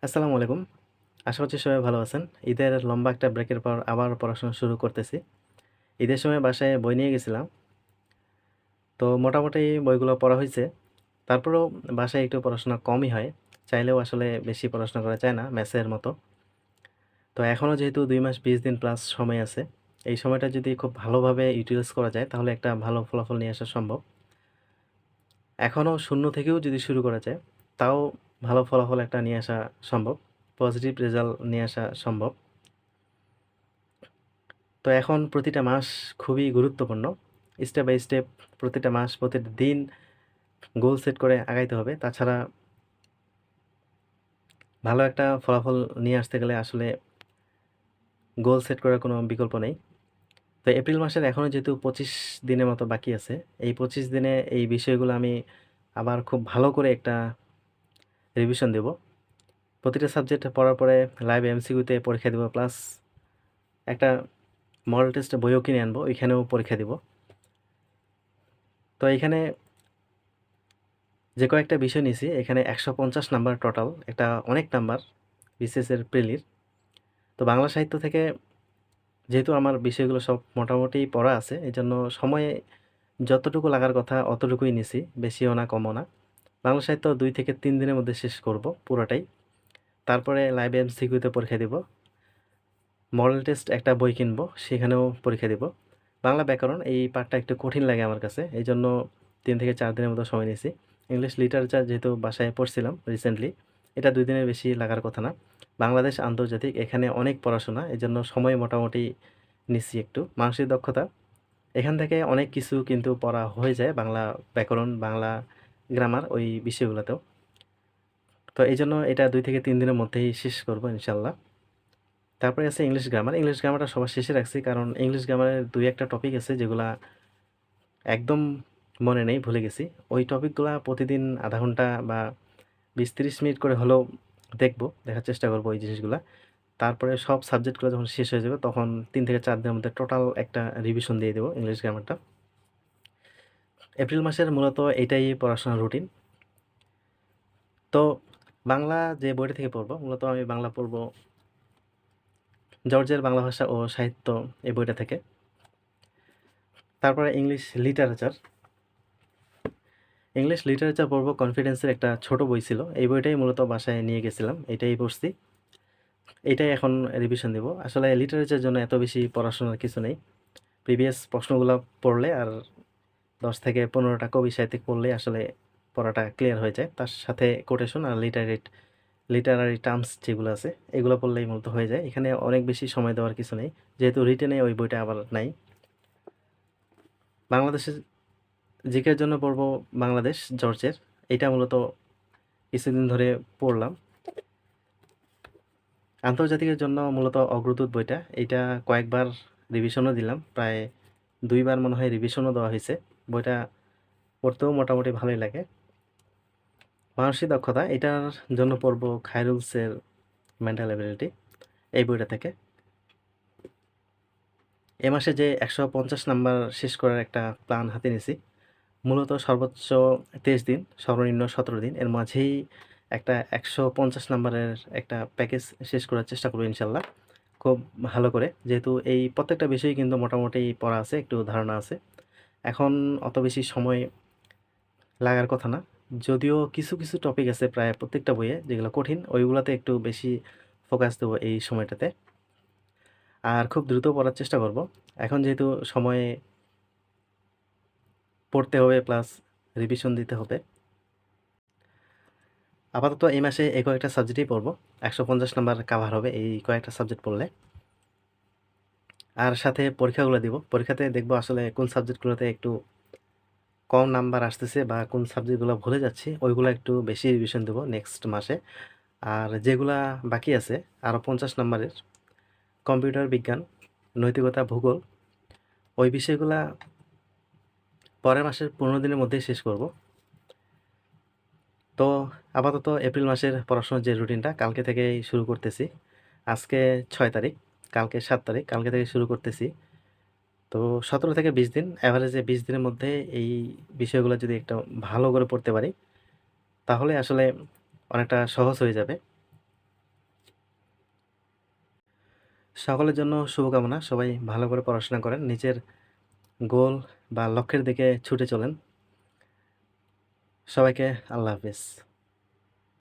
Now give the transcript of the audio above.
আসসালামু আলাইকুম। আশা করছি সবাই ভালো আছেন। ঈদের লম্বা একটা ব্রেকের পর আবার পড়াশোনা শুরু করতেছি। ঈদের সময় বাসায় বই নিয়ে গেছিলাম। তো মোটামুটি বইগুলো পড়া হইছে। তারপরেও বাসায় একটু পড়াশোনা কমই হয়। চাইলেও আসলে বেশি পড়াশোনা করা যায় না মেসের মতো। তো এখনও যেহেতু ২ মাস ২০ দিন প্লাস সময় আছে। এই সময়টা যদি খুব ভালোভাবে ইউটিলাইজ করা যায় তাহলে একটা ভালো ফলাফল নিয়ে আসা সম্ভব। এখনও শূন্য থেকেও যদি শুরু করা যায়, তাও ভালো ফলাফল একটা নিয়ে আসা সম্ভব। পজিটিভ রেজাল্ট নিয়ে আসা সম্ভব। তো এখন প্রতিটা মাস খুবই গুরুত্বপূর্ণ। স্টেপ বাই স্টেপ প্রতিটা মাস, প্রতিটা দিন গোল সেট করে আগাইতে হবে। তাছাড়া ভালো একটা ফলাফল নিয়ে আসতে গেলে আসলে গোল সেট করার কোনো বিকল্প নেই। তো এপ্রিল মাসের এখনও যেহেতু ২৫ দিনের মতো বাকি আছে, এই ২৫ দিনে এই বিষয়গুলো আমি আবার খুব ভালো করে একটা রিভিশন দেব। প্রতিটা সাবজেক্ট পড়ার পরে লাইভ এমসিকিউতে পরীক্ষা দেব, প্লাস একটা মডেল টেস্ট বইও কিনে আনবো, ওইখানেও পরীক্ষা দিব। তো এখানে যে কয়েকটা বিষয় নিয়েছি, এখানে ১৫০ নাম্বার টোটাল, একটা অনেক নাম্বার বিসিএসের প্রিলির। তো বাংলা সাহিত্য থেকে যেহেতু আমার বিষয়গুলো সব মোটামুটি পড়া আছে, এজন্য সময়ে যতটুকু লাগার কথা অতটুকুই নিছি, বেশিও না কমও না। বাংলা সাহিত্য ২ থেকে ৩ দিনের মধ্যে শেষ করব পুরোটাই। তারপরে লাইভ এমসিকিউতে পরীক্ষা দিব। মডেল টেস্ট একটা বই কিনবো, সেখানেও পরীক্ষা দিব। বাংলা ব্যাকরণ এই পার্টটা একটু কঠিন লাগে আমার কাছে, এইজন্য ৩ থেকে ৪ দিনের মতো সময় নিয়েছি। ইংলিশ লিটারেচার যেহেতু বাসায় পড়ছিলাম রিসেন্টলি, এটা ২ দিনের বেশি লাগার কথা না। বাংলাদেশ আন্তর্জাতিক এখানে অনেক পড়াশোনা, এজন্য সময় মোটামুটি নিচ্ছি একটু। মানসিক দক্ষতা এখান থেকে অনেক কিছু কিন্তু পড়া হয়ে যায়, বাংলা ব্যাকরণ, বাংলা গ্রামার ওই বিষয়গুলোতেও। তো এইজন্য এটা ২ থেকে ৩ দিনের মধ্যেই শেষ করব ইনশাল্লাহ। তারপরে আছে ইংলিশ গ্রামার। ইংলিশ গ্রামারটা সবার শেষে রাখছি, কারণ ইংলিশ গ্রামারের ২-১টা টপিক আছে যেগুলা একদম মনে নেই, ভুলে গেছি। ওই টপিকগুলা প্রতিদিন ০.৫ ঘন্টা বা ২০-৩০ মিনিট করে হলেও দেখব, দেখার চেষ্টা করব ওই জিনিসগুলা। তারপরে সব সাবজেক্টগুলো যখন শেষ হয়ে যাবে তখন ৩ থেকে ৪ দিনের মধ্যে টোটাল একটা রিভিশন দিয়ে দেব ইংলিশ গ্রামারটা। এপ্রিল মাসের মূলত এটাই পড়াশোনার রুটিন। তো বাংলা যে বইটা থেকে পড়ব, মূলত আমি বাংলা পড়ব জর্জের বাংলা ভাষা ও সাহিত্য এই বইটা থেকে। তারপরে ইংলিশ লিটারেচার। ইংলিশ লিটারেচার পড়ব, কনফিডেন্সের একটা ছোট বই ছিল। এই বইটাই মূলত বাসায় নিয়ে গেছিলাম। এটাই পড়ছি। এটাই এখন রিভিশন দেব। আসলে লিটারেচারের জন্য এত বেশি পড়াশোনার কিছু নেই। প্রিভিয়াস প্রশ্নগুলা পড়লে আর ১০ থেকে ১৫টা কবি সাহিত্যিক পড়লেই আসলে পড়াটা ক্লিয়ার হয়ে যায়। তার সাথে কোটেশন আর লিটারারি টার্মস যেগুলো আছে, এগুলো পড়লেই মূলত হয়ে যায়। এখানে অনেক বেশি সময় দেওয়ার কিছু নেই। যেহেতু রিটেনে ওই বইটা আবার নাই। বাংলাদেশের জিকের জন্য পড়ব বাংলাদেশ জর্জের। এইটা মূলত কিছুদিন ধরে পড়লাম। আন্তর্জাতিকের জন্য মূলত অগ্রদূত বইটা, এইটা কয়েকবার রিভিশনও দিলাম। প্রায় ২ বার মনে হয় রিভিশনও দেওয়া হয়েছে। বইটা পড়তেও মোটামুটি ভালোই লাগে। মানসিক দক্ষতা, এটার জন্য পড়ব খায়রুলসের মেন্টাল এবিলিটি এই বইটা থেকে। এ মাসে যে ১৫০ নাম্বার শেষ করার একটা প্ল্যান হাতে নিয়েছি। মূলত সর্বোচ্চ ২৩ দিন, সর্বনিম্ন ১৭ দিন। এর মাঝেই একটা ১৫০ নাম্বারের একটা প্যাকেজ শেষ করার চেষ্টা করব ইনশাল্লাহ, খুব ভালো করে। যেহেতু এই প্রত্যেকটা বিষয়ই কিন্তু মোটামুটি পড়া আছে, একটু ধারণা আছে। এখন অত বেশি সময় লাগার কথা না। যদিও কিছু, কিছু টপিক আছে প্রায় প্রত্যেকটা বইয়ে যেগুলো কঠিন, ওইগুলাতে একটু বেশি ফোকাস দেবো এই সময়টাতে। আর খুব দ্রুত পড়ার চেষ্টা করব। এখন যেহেতু সময়ে পড়তে হবে প্লাস রিভিশন দিতে হবে। আপাতত এই মাসে এই কয়েকটা সাবজেক্টই পড়ব। ১৫০ নাম্বার কাভার হবে এই কয়েকটা সাবজেক্ট পড়লে। আর সাথে পরীক্ষাগুলো দিব। পরীক্ষাতে দেখব আসলে কোন সাবজেক্টগুলোতে একটু কম নাম্বার আসতেছে বা কোন সাবজেক্টগুলো ভুলে যাচ্ছি, ওইগুলো একটু বেশি রিভিশন দেব নেক্সট মাসে। আর যেগুলা বাকি আছে আরও ৫০ নাম্বারের, কম্পিউটার বিজ্ঞান, নৈতিকতা, ভূগোল, ওই বিষয়গুলা পরের মাসের ১৫ দিনের মধ্যেই শেষ করব। তো আপাতত এপ্রিল মাসের পড়াশোনার যে রুটিনটা কালকে থেকেই শুরু করতেছি। আজকে ৬ তারিখ, কালকে ৭ তারিখ, কালকে থেকে শুরু করতেছি। তো ১৭ থেকে ২০ দিন, এভারেজে ২০ দিনের মধ্যে এই বিষয়গুলো যদি একটা ভালো করে পড়তে পারি, তাহলে আসলে অনেকটা সহজ হয়ে যাবে। সকলের জন্য শুভকামনা। সবাই ভালো করে পড়াশোনা করেন। নিজের গোল বা লক্ষ্যের দিকে ছুটে চলেন। সবাইকে আল্লাহ হাফেজ।